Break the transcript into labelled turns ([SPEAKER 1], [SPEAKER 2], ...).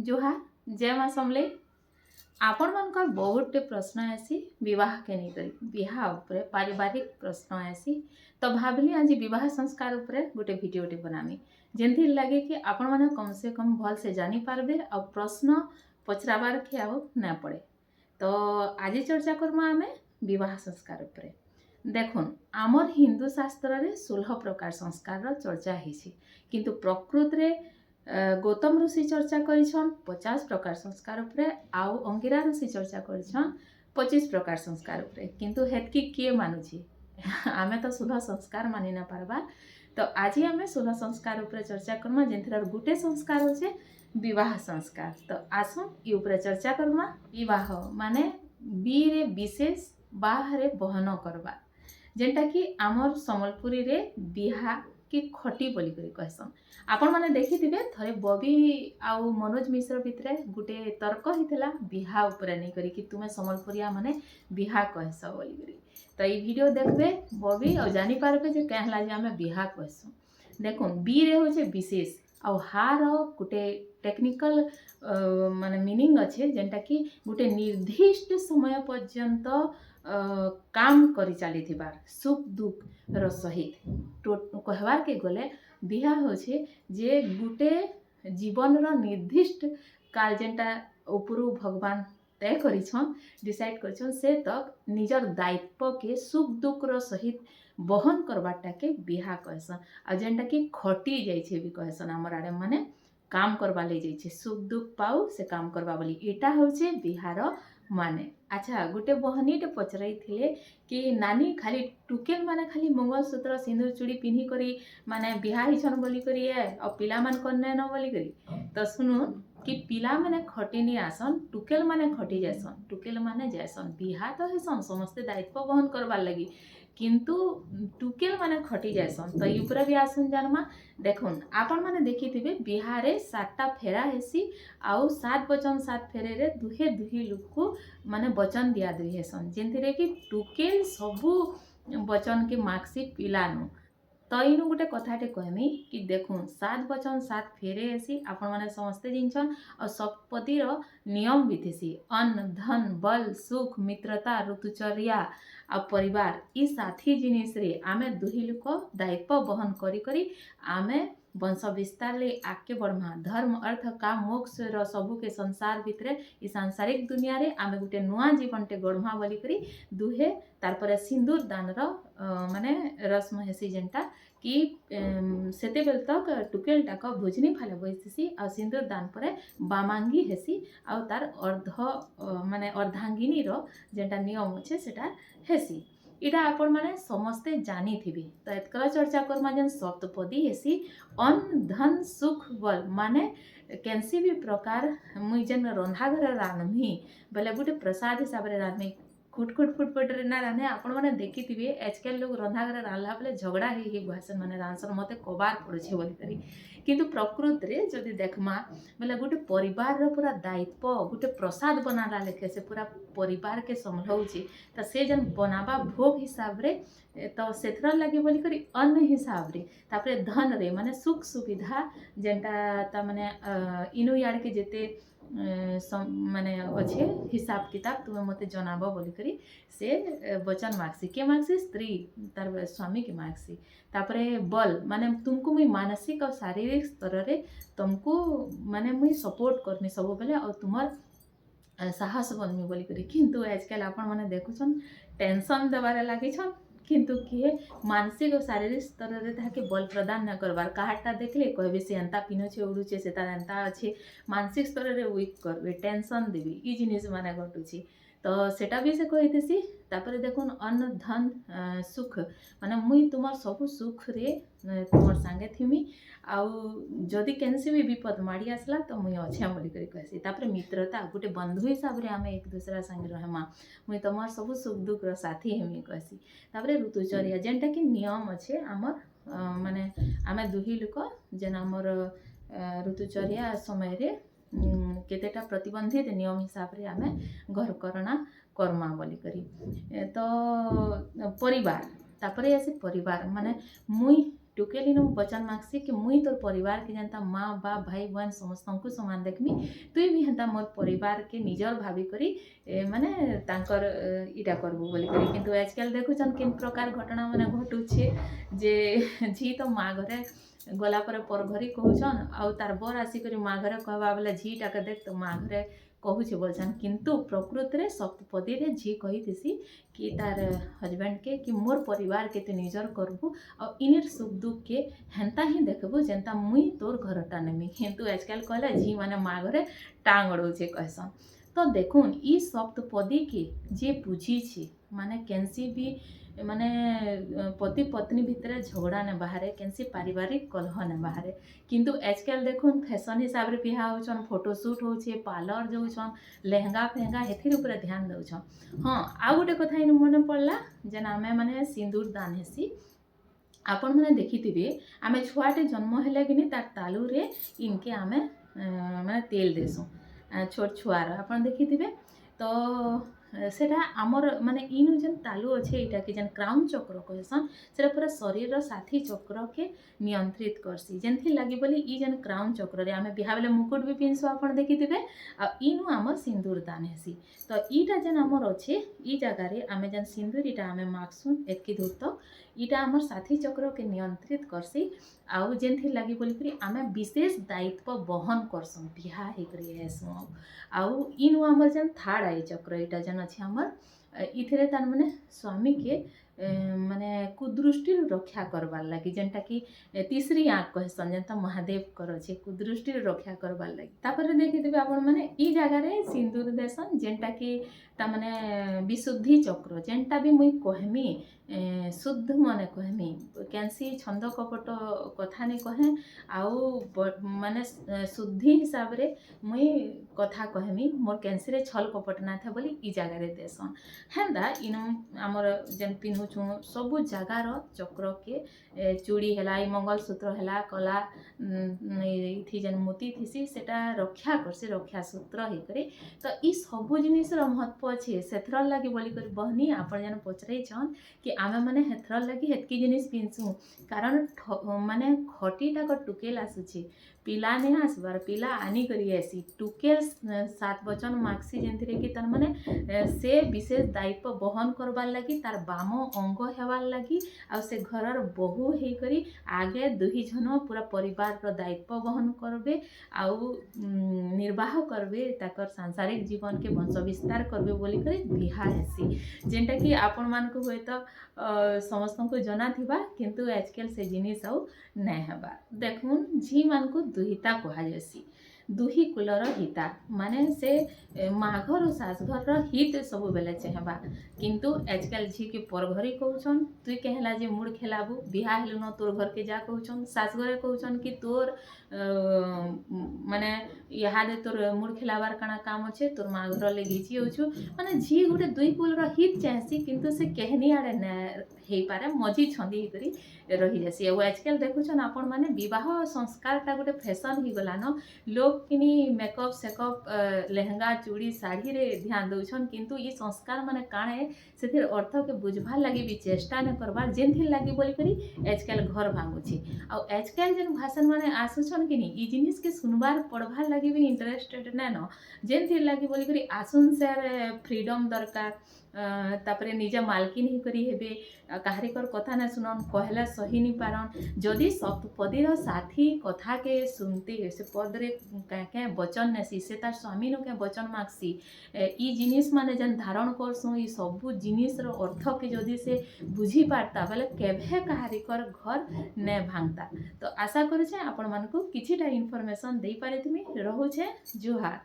[SPEAKER 1] जोहार जय माँ समले आपण मानकर बहुतटे प्रश्न आसी विवाह के नहीं करी विवाह उपरे पारिवारिक प्रश्न आसी तो भाविली आज विवाह संस्कार उपरे गोटे भिडियोटे बनामी जेंथि लगे कि आपण माने कम से कम भल से जानी पारबे और प्रश्न पचराबार के आउ ना पड़े। तो आज चर्चा करमा आमे विवाह संस्कार उपरे। देखुन आमर हिंदू शास्त्र रे 16 प्रकार संस्कार रो चर्चा हिसी किंतु प्रकृत रे गौतम ऋषि चर्चा करिछन 50 प्रकार संस्कार उपरे आउ अंगिरा ऋषि चर्चा करिछन 25 प्रकार संस्कार उपरे किंतु हेतकी किए मानुछि आमे तो 16 संस्कार मानि ना पारबा। तो आज आमे 16 संस्कार उपरे चर्चा करमा जेंथर गुटे संस्कार होचे विवाह संस्कार। तो आसु ई उपरे चर्चा करमा। विवाह माने बी रे विशेष बाह रे बहन करबा जेंटा कि आमर संबलपुरी रे बिहा कि खटी बोली करी कहसन। आपण माने देखिथिबे थरे बबी आउ मनोज मिश्र भितरे गुटे तर्क हितला बिहा उपरे नहीं करी कि तुमे संबलपुरिया माने बिहा कहस बोली करी। तो ई वीडियो देखबे बबी और जानि पारबे जे कहला जे हमें बिहा कहसु। देखुन बी रे होचे विशेष आउ हार गुटे टेक्निकल माने मीनिंग अच्छे जेंटा कि गुटे निर्दिष्ट समय पर्यंत काम करी चली थिबार सुख दुख रो सहित तो कहबार के गले बिहा होचे जे गुटे जीवन रो निर्दिष्ट काल जेंटा उपरु भगवान तय करिछन डिसाइड करिछन से तक निजर दायित्व के सुख दुख रो सहित बहन करबाटा के बिहा कहसन। आ जेंटा कि खटी जाय छे भी कहसन हमर आडे माने काम करबा ले जाय छे सुख दुख पाऊ से काम करबा बोली एटा होचे बिहार माने। अच्छा गुटे बहनीटे पचराई थिले कि नानी खाली टुकेल माने खाली मंगलसूत्र सिंदूर चूड़ी पिन्ही करी माने बिहा हिछन बोली करी और पिला मान करने न बोली करी। तो सुनुन कि पिला माने खटिनी आसन टुकेल माने खटी जासन टुकेल माने जासन बिहा तो हेसन समस्ते दायित्व बहन करबार लगी किंतु टुकेल माने खटी जासन। तो यूपरे भी आसन जानमा। देखुन आपण माने देखिथिबे बिहारे 7टा फेरा हेसी आउ 7 वचन 7 फेरे रे दुहे दुही लोक को माने वचन दिया दुई हेसन जेंथिरे कि टुकेल सबु वचन के माक्सी पिलानु। तो इनु गोटे कथाटे कहमी कि देखुन 7 वचन 7 फेरे हेसी आपण माने समस्ते जिनछन और सप्तपदी रो नियम भी थेसी अन्न धन बल सुख मित्रता ऋतुचर्या आ परिवार ई साथी जिनिस रे आमे दुही लोक दायित्व बहन करी करी आमे वंश विस्तार ले आगे बढ़मा धर्म अर्थ काम मोक्ष रो सबु के संसार भितरे ई सांसारिक दुनिया रे आमे गुटे नुआ जीवनटे गढ़मा बोली करी दुहे तारपरे सिंदूर दान रो माने रस्म हेसी जेंटा कि सेते बेल तक टुकेल टाक भोजनी फाले बइसी आ सिंदूर दान परे बामांगी हेसी आ तार अर्ध माने अर्धांगिनी रो जेंटा नियम अच्छे सेटा हेसी इटा आपण माने समस्ते जानी थिबी। तो एतकर चर्चा करमा जेन सप्तपदी हेसी अन्न धन सुख बल माने केनसी भी प्रकार मुई जेन रंधा घर रांधमी बेले गुटे प्रसाद हिसाब रे रांधमी खुट रे ना रांधे आपण माने देखिथिबे आजकल लोग रंधा घर रांधला बेले झगड़ा ही भाषण माने रांधसन मते कबार पड़छे बोली करी किंतु प्रकृत रे जदि देखमा बेले गुटे परिवार रो पूरा दायित्व गुटे प्रसाद बनाला लेखे से पूरा परिवार के संभलौची। तो से जन बनाबा भोग हिसाब रे तो सेथरा लगे बोली करी अन्न हिसाब रे तापरे धन रे माने सुख सुविधा जेंटा ता माने इनु याड के जेते माने अच्छे हिसाब किताब तुम्हें मते जनाबो बोली करी से वचन मागसी के मागसी स्त्री तार स्वामी के मागसी। तापरे बल माने तुमको मुई मानसिक और शारीरिक स्तर रे तुमको माने मुई सपोर्ट करमी सब बेले और तुमर साहस बनमी बोली करी किंतु आजकल आपण माने देखुछन टेंशन देबारे लागिछन किंतु किए मानसिक और शारीरिक स्तर रे ताके बल प्रदान न करबार काहाटा देखले कहबे से एंता पिनोछे उडुछे से तार एंता अच्छे मानसिक स्तर रे वीक करबे टेंशन देबी ई जिनिस माने घटुची। तो सेटा भी से कहितेसी। तापरे देखुन अन्न धन सुख माने मुई तुमर सब सुख रे तुमर संगे थिमी आउ जदि केनसी भी विपद माड़ी आसला तो मुई अच्छे बोली करी कहसी। तापरे मित्रता गुटे बंधु हिसाब रे आमे एक दूसरा संगे रहमा मुई तुमर सब सुख दुख रो साथी हेमी कहसी। तापरे ऋतुचर्या जेंटा कि नियम अच्छे आमर माने आमे दुही लोक जेन आमर ऋतुचर्या समय रे केतेटा प्रतिबंधित नियम हिसाब रे आमे घर करना कर्मा बोली करी। तो परिवार तापरे आसी परिवार माने मुई टुकेली नु वचन मागसी कि मुई तोर परिवार के जनता माँ बाप भाई बहन समस्त को समान देखमी तुई भी हेन्ता मोर परिवार के निजर भाभी करी माने तांकर इटा करबो बोली करी किंतु आजकल देखुछन किन प्रकार घटना माने घटुछे जे झी तो माँ घरे गला पर घरी कहूछन आउ तार बर आसिक माँ घरे कहबा बेले झीटा के देख तो माँ घरे कहूचे बोलछन किंतु प्रकृत रे सप्तपदी रे झी कही कि तार हजबैंड के कि मोर परिवार के तू निजर करबू और इनर सुख दुख के हेन्ता ही देखबू जेन्ता मुई तोर घरटा नेमी किंतु आजकल कहला झी माने माँ घरे टांग अड़ौचे कहसन। तो देखुन ई सप्तपदी के जे बुझी छे माने केनसी भी माने पति पत्नी भितर झगड़ा ने बाहर केनसी पारिवारिक कलह ने बाहर किंतु आजकल देखुन फैशन हिसाब रे बिहा होछन फोटोशूट होछे पार्लर जाउछन लेहंगा फेहंगा हेथिर ऊपर ध्यान दउछन। हाँ आ गोटे कथा इन मन पड़ला जेना आमे माने सिंदूर दान हेसी आपण माने देखिथिबे आमे छुआटे जन्म हेले कि तार तालू रे इनके आमे माने तेल देसु छोट छुआर आपण देखिथिबे तो सेटा आमर माने इनु जेन तालु अच्छे इटा कि जेन क्राउन चक्र कहसन सेटा पूरा शरीर साथी चक्र के नियंत्रित करसी जेनथि लगी बोली ई जेन क्राउन चक्र रे आमे बिहा बेले मुकुट भी पिनसु आपण देखिथिबे आ इनु आमर सिंदूर दान हेसी। तो ईटा जेन आमर अच्छे ई जगह रे आमे जेन सिंदूर इटा आमे मागसु एतकी दूर तो इटा आमर साथी चक्र के नियंत्रित करसी आउ जेनथि लगी बोली करी आमे विशेष दायित्व वहन करसु बिहा हे करी हेसु आउ इनु आमर जेन थर्ड आई चक्र इटा जेन अच्छे आमर इथिरे तार माने स्वामी के माने कुदृष्टि रक्षा करबार लगी जेनटा कि तीसरी आँख कहसन जेनता महादेव कर अच्छे कुदृष्टि रक्षा करबार लगी तापर देखिथिबे आपण माने ई जगह रे सिंदूर देसन जेनटा कि ता माने विशुद्धि चक्र जेनटा भी मुई कहमी शुद्ध मने कहमी कैंसी छंद कपट कथा नहीं कहे आउ माने शुद्धि हिसाब रे मुई कथा कहमी मोर कैंसी रे छल कपट ना थे बोली ई जगह रे देसन हेंदा इन हमर जेन पिन्हुछु सब जगार चक्र के चूड़ी हैला ई मंगलसूत्र हैला कला इथि जेन मोती थिसी सेटा रक्षा करसी रक्षा सूत्र हे करे। तो ई सब जिनिस रो महत्व अछि सेथर लागि बोली कर बहनी आपण जन पचरै छन कि आमे माने हेथर लगी हेतकी जिनिस पिनसु कारण माने खटीटा को टुकेल आसुची पिला ने आसबार पिला आनी करी आसी टुकेल सात वचन मागसी जेंथिरे कि तार माने से विशेष दायित्व वहन करबार लगी तार बाम अंग हेबार लगी आ से घरर बहु हे करी आगे दुही जन पूरा परिवार रो दायित्व वहन करबे आउ निर्वाह करबे ताकर सांसारिक जीवन के वंश विस्तार करबे बोली करी बिहा हेसी जेंटा कि आपण मान को होय तो समस्त को जना थिबा किंतु आजकल से जिनिस आउ नै हेबा। देखुन झी मान को दुहिता कहा जासी दुही कुलर हिता माने से माघर सासघर हित सब बेले चाहबा किंतु आजकल झी के परघरी कहउछन तुई कहला जे मुड़ खेलाबू बिहा हेलु न तोर घर के जा कहउछन सासघरे कहउछन कि तोर माने इहादे तोर मुड़ खेलाबार काना काम अच्छे तोर माँ घर ले घिची होछु माने झी गुटे दुई कुलर हित चाहसी किंतु से कहनी आड़े न हे पारे मझी छंदी करी रही जासी। और आजकल देखुछन आपण माने विवाह संस्कारटा गोटे फैशन ही गला न लोग किनी मेकअप सेकअप लेहंगा चूड़ी साड़ी रे ध्यान दउछन किंतु ये संस्कार माने काणे सेथिर अर्थ के बुझबार लगी भी चेष्टा न करबार जेनथि लगी बोली करी आजकल घर भांगुची और आजकल जेन भाषण माने आसुछन किनी ई जिनिस के सुनबार पढ़बार लगी भी इंटरेस्टेड नै न जेनथि लगी बोली करी आसुन से फ्रीडम दरकार तापरे निजा मालकिन ही करी हेबे काहरिकर कथा ना सुनन कहला सही नहीं पारन जदि सप्तपदी साथी कथा के सुनते से पद रे क्या वचन नेसी से तार स्वामी नो क्या वचन मागसी ई जिनिस माने जन धारण करसु ई सब जिनिस रो अर्थ के जदि से बुझी पारता बेले केभे काहरिकर घर ने भांगता। तो आशा करू छे आपण मान को किछिटा इन्फॉर्मेशन दे पारे तुमी रहू छे जुहार।